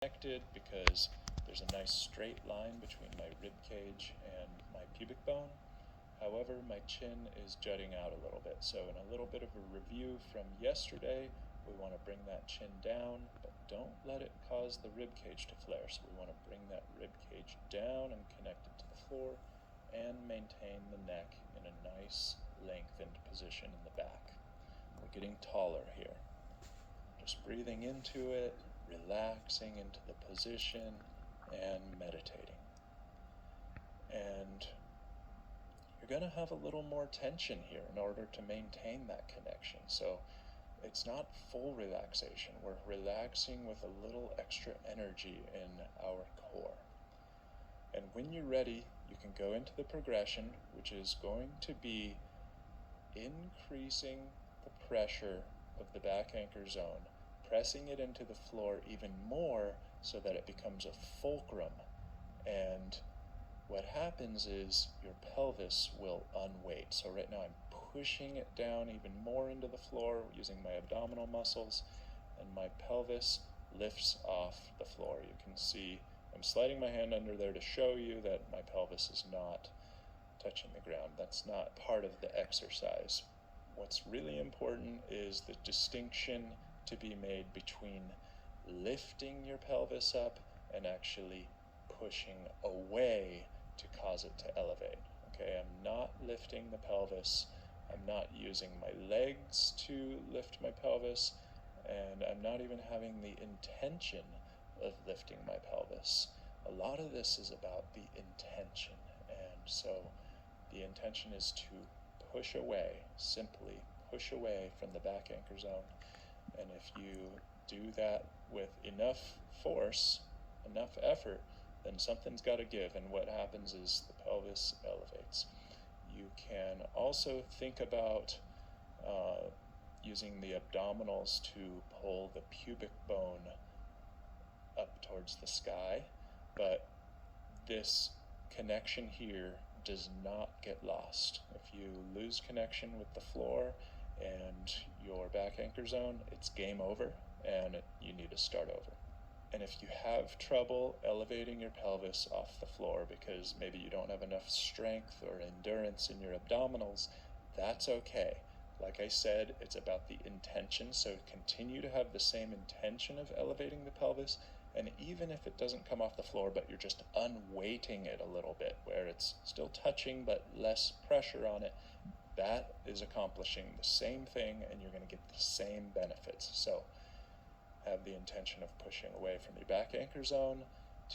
connected because there's a nice straight line between my rib cage and my pubic bone. However, my chin is jutting out a little bit. So in a little bit of a review from yesterday, we want to bring that chin down, but don't let it cause the rib cage to flare. So we want to bring that rib cage down and connect it to the floor and maintain the neck in a nice lengthened position in the back. We're getting taller here. Just breathing into it, relaxing into the position, and meditating. And you're going to have a little more tension here in order to maintain that connection. So it's not full relaxation. We're relaxing with a little extra energy in our core. And when you're ready, you can go into the progression, which is going to be increasing the pressure of the back anchor zone, pressing it into the floor even more so that it becomes a fulcrum. And what happens is your pelvis will unweight. So right now I'm pushing it down even more into the floor using my abdominal muscles, and my pelvis lifts off the floor. You can see I'm sliding my hand under there to show you that my pelvis is not touching the ground. That's not part of the exercise. What's really important is the distinction to be made between lifting your pelvis up and actually pushing away to cause it to elevate. Okay, I'm not lifting the pelvis. I'm not using my legs to lift my pelvis, and I'm not even having the intention of lifting my pelvis. A lot of this is about the intention, and so the intention is to push away, simply push away from the back anchor zone. And if you do that with enough force, enough effort, then something's got to give, and what happens is the pelvis elevates. You can also think about using the abdominals to pull the pubic bone up towards the sky, but this connection here does not get lost. If you lose connection with the floor and your back anchor zone, it's game over and you need to start over. And if you have trouble elevating your pelvis off the floor because maybe you don't have enough strength or endurance in your abdominals, that's okay. Like I said, it's about the intention, so continue to have the same intention of elevating the pelvis, and even if it doesn't come off the floor, but you're just unweighting it a little bit, where it's still touching but less pressure on it, that is accomplishing the same thing and you're going to get the same benefits. So have the intention of pushing away from your back anchor zone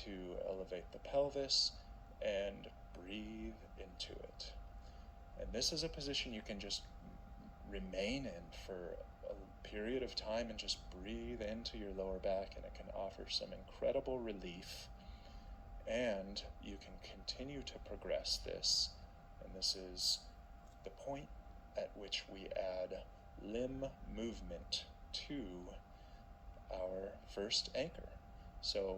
to elevate the pelvis and breathe into it. And this is a position you can just remain in for a period of time and just breathe into your lower back, and it can offer some incredible relief. And you can continue to progress this, and this is the point at which we add limb movement to our first anchor. So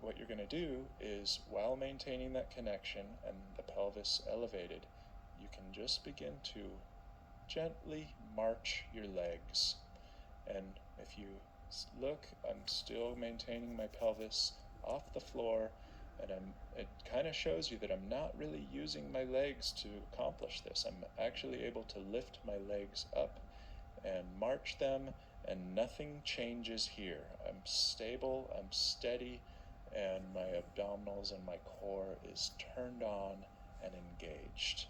what you're going to do is, while maintaining that connection and the pelvis elevated, you can just begin to gently march your legs. And if you look, I'm still maintaining my pelvis off the floor, and it kind of shows you that I'm not really using my legs to accomplish this. I'm actually able to lift my legs up and march them, and nothing changes here. I'm stable, I'm steady, and my abdominals and my core is turned on and engaged.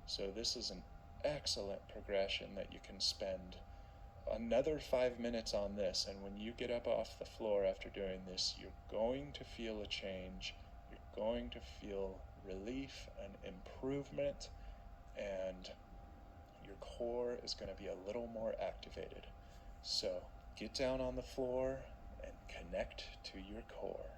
So this is an excellent progression that you can spend another 5 minutes on this, and when you get up off the floor after doing this, you're going to feel a change. You're going to feel relief and improvement, and your core is going to be a little more activated. So get down on the floor and connect to your core.